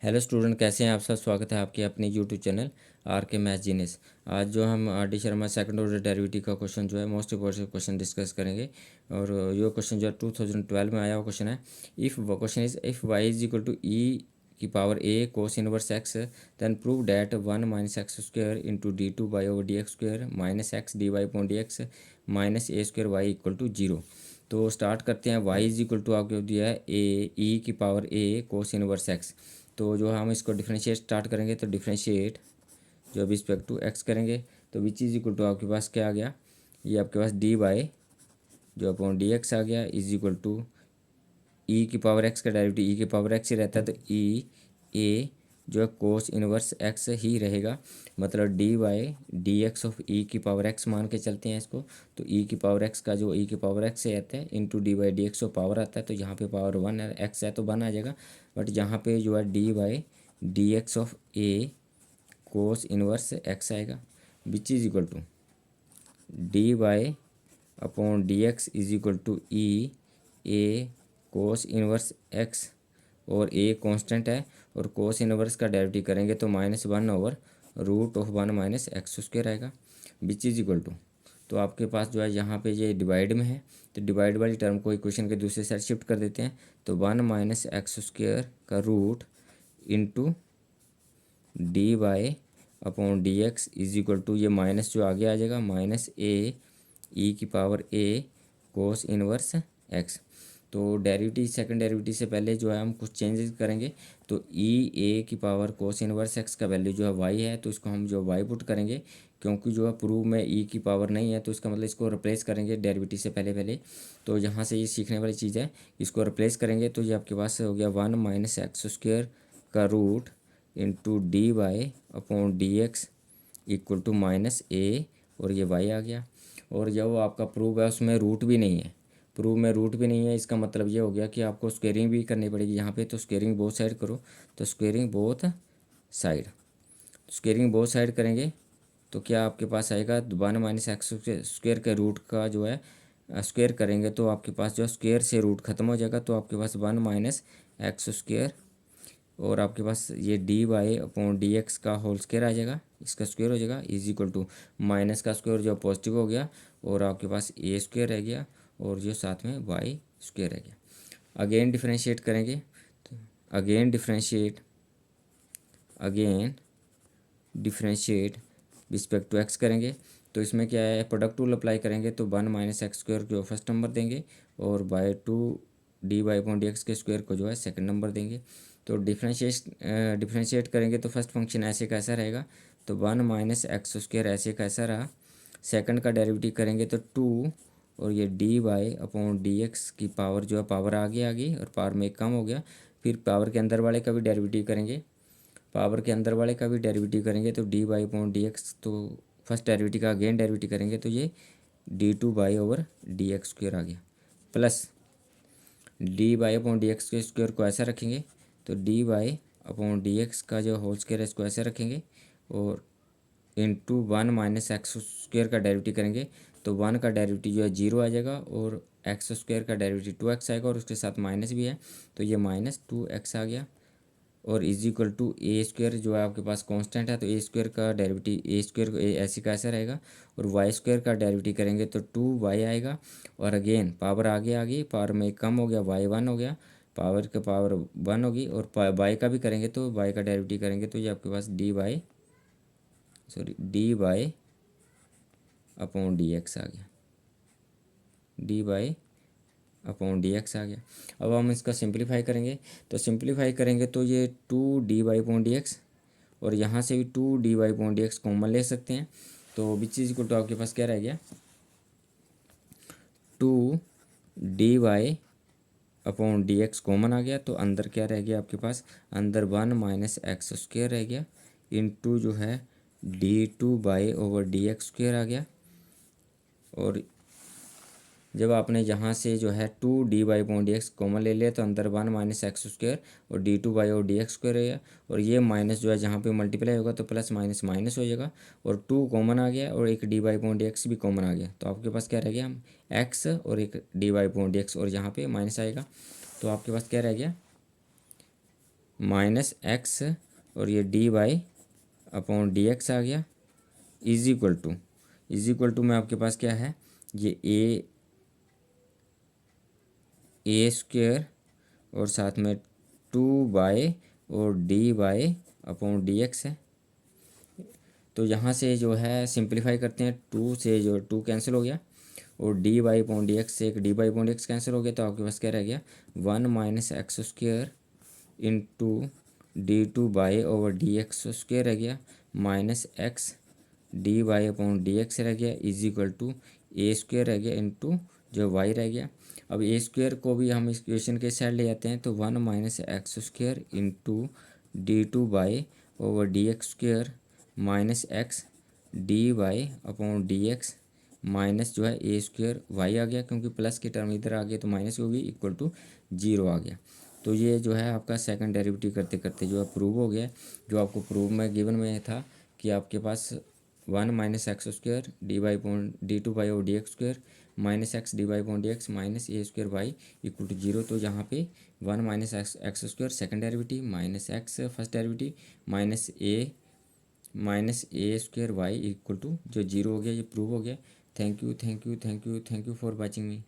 Hello student, कैसे हैं आप सब। स्वागत है आपके अपने यूट्यूब चैनल आर के मैथ जीनियस। आज जो हम R D Sharma second order derivative का क्वेश्चन जो है मोस्ट इंपॉर्टेंट क्वेश्चन डिस्कस करेंगे। और ये क्वेश्चन जो है 2012 में आया हुआ क्वेश्चन है। If question is if y is equal to e की power a cos inverse x then prove that 1 minus x square into d two y over d x square minus x d y upon d x minus a square y equal to zero. तो start करते हैं। Y is equal to आपको दिया है ए e की power a cos inverse x. तो जो हम इसको डिफ्रेंशिएट स्टार्ट करेंगे तो डिफ्रेंशिएट जो रिस्पेक्ट टू एक्स करेंगे तो विच इज इक्वल टू आपके पास क्या आ गया, ये आपके पास डी बाई जो अपॉन डी एक्स आ गया इज इक्वल टू ई की पावर एक्स का डेरिवेटिव ई की पावर एक्स ही रहता है तो ई ए जो है कोस इनवर्स एक्स ही रहेगा। मतलब d by d x of e की पावर एक्स मान के चलते हैं इसको। तो ई की पावर एक्स का जो ई की पावर एक्स से आता है into d by d x of power आता है तो यहाँ पे पावर वन है, एक्स है तो वन आ जाएगा। बट यहाँ पे जो है d by d x of a cos inverse x आएगा which is equal to d by upon d x is equal to e a cos inverse x. और ए कांस्टेंट है और कोस इनवर्स का derivative करेंगे तो -1 over root of 1 minus x square आएगा which is equal to. तो आपके पास जो है यहाँ पे ये डिवाइड में है तो डिवाइड वाली टर्म को इक्वेशन के दूसरे साइड शिफ्ट कर देते हैं तो 1 माइनस एक्स स्क्वायर का root into d by upon d x is equal to ये माइनस जो आगे आ जाएगा माइनस ए ई की power a cos inverse x. तो डेरिवेटिव सेकंड डेरिवेटिव से पहले जो है हम कुछ चेंजेस करेंगे। तो ई ए की पावर कोस इनवर्स एक्स का वैल्यू जो है वाई है तो इसको हम जो वाई पुट करेंगे क्योंकि जो है प्रूव में ई की पावर नहीं है तो इसका मतलब इसको रिप्लेस करेंगे डेरिवेटिव से पहले पहले। तो यहाँ से ये सीखने वाली चीज़ है, इसको रिप्लेस करेंगे तो ये आपके पास हो गया 1 माइनस एक्स स्क्वायर का root into d y upon d x equal to minus a और ये वाई आ गया। और जो आपका प्रूव है उसमें रूट भी नहीं है, प्रूव में रूट भी नहीं है इसका मतलब ये हो गया कि आपको स्क्वेयरिंग भी करनी पड़ेगी यहाँ पे। तो स्क्वेयरिंग बोथ साइड करो तो squaring both side, squaring both side करेंगे तो क्या आपके पास आएगा 1 माइनस एक्स स्क्वेयर के रूट का जो है स्क्वेयर करेंगे तो आपके पास जो स्क्वेयर से रूट खत्म हो जाएगा तो आपके पास 1 माइनस एक्स स्क्वेयर और आपके पास ये d y upon d x का होल स्क्वायर आ जाएगा, इसका स्क्वायर हो जाएगा इज इक्वल टू माइनस का स्क्वायर जो पॉजिटिव हो गया और आपके पास ए स्क्वायर रह गया और जो साथ में वाई स्क्वायर रह गया। अगेन डिफ्रेंशिएट करेंगे तो again differentiate respect to x करेंगे तो इसमें क्या है प्रोडक्ट रूल अप्लाई करेंगे तो 1 माइनस एक्स स्क्वायर जो फर्स्ट नंबर देंगे और by two d y upon d x के स्क्वायर को जो है सेकंड नंबर देंगे। तो डिफ्रेंशिएट करेंगे तो फर्स्ट फंक्शन ऐसे कैसा रहेगा तो 1 माइनस एक्स स्क्वायर ऐसे कैसा रहा। सेकंड का डेरिवेटिव करेंगे तो 2 और ये d y upon d x की पावर जो है पावर आगे आ गई और पावर में एक कम हो गया। फिर पावर के अंदर वाले का भी डेरिवेटिव करेंगे, पावर के अंदर वाले का भी डेरिवेटिव करेंगे तो d y upon d x तो फर्स्ट डेरिवेटिव का अगेन डेरिवेटिव करेंगे तो ये d two by over d x square आ गया plus d y upon d x के स्क्वायर को ऐसा रखेंगे तो d y upon d x का जो होल स्क्वायर है इसको ऐसे रखेंगे और इंटू 1 माइनस एक्स स्क्वायर का डेरिवेटिव करेंगे तो 1 का डेरिवेटिव जो है 0 आ जाएगा और एक्स स्क्वायर का डेरिवेटिव 2x आएगा और उसके साथ माइनस भी है तो ये -2x आ गया और is equal to a square जो है आपके पास कांस्टेंट है तो ए स्क्वायर का डेरिवेटिव ए स्क्वायर ऐसे का ऐसा रहेगा और वाई स्क्वायर का डेरिवेटिव करेंगे तो 2y आएगा और अगेन पावर आगे आ गई, पावर में कम हो गया y 1 हो गया, पावर का पावर 1 होगी और y का भी करेंगे तो y का डेरिवेटिव करेंगे तो ये आपके पास d y upon d x आ गया, d y upon d x आ गया। अब हम इसका सिंप्लीफाई करेंगे तो सिंप्लीफाई करेंगे तो ये 2 dy अपॉन डी एक्स और यहाँ से भी 2 dy upon d x common ले सकते हैं तो विच इज इक्वल टू आपके पास क्या रह गया 2 dy upon d x common आ गया तो अंदर क्या रह गया आपके पास अंदर 1 माइनस एक्स स्क्वायर रह गया इंटू जो है d two by over d x square आ गया। और जब आपने यहाँ से जो है 2 dy upon d x common ले लिया तो अंदर 1 माइनस एक्स स्क्वायर और डी टू बाई और डी एक्स स्क्वायर रहेगा और ये माइनस जो है जहाँ पे मल्टीप्लाई होगा तो प्लस माइनस माइनस हो जाएगा और 2 कॉमन आ गया और एक d y upon d x भी कॉमन आ गया तो आपके पास क्या रह गया एक्स और एक d y upon d x और यहाँ पे माइनस आएगा तो आपके पास क्या रह गया माइनस एक्स और ये d y upon d x आ गया इज इक्वल टू में आपके पास क्या है, ये ए स्क्वेयर और साथ में 2 बाई और d y upon d x है। तो यहाँ से जो है सिंप्लीफाई करते हैं, 2 से जो 2 कैंसिल हो गया और d y upon d x से एक d y upon d x cancel हो गया, तो आपके पास क्या रह गया 1 minus x square into d two by over d x square रह गया minus x d y upon d x रह गया is equal to a square रह गया इंटू जो वाई रह गया। अब ए स्क्वेयर को भी हम इस इक्वेशन के साइड ले जाते हैं, तो 1 minus x square into d two by over d x square minus x d y upon d x minus जो है ए स्क्वेयर वाई आ गया, क्योंकि प्लस की टर्म इधर आ गया तो माइनस होगी इक्वल टू 0 आ गया। तो ये जो है आपका सेकंड डेरिवेटिव करते करते जो है प्रूव हो गया। जो आपको प्रूव में गिवन में था कि आपके पास 1 minus x square d y point d two y और d x square minus x d y point d x minus a square y equal to 0। तो यहाँ पे 1 minus x square second derivative minus x first derivative minus a square y equal to जो 0 हो गया, ये prove हो गया। Thank you for watching me.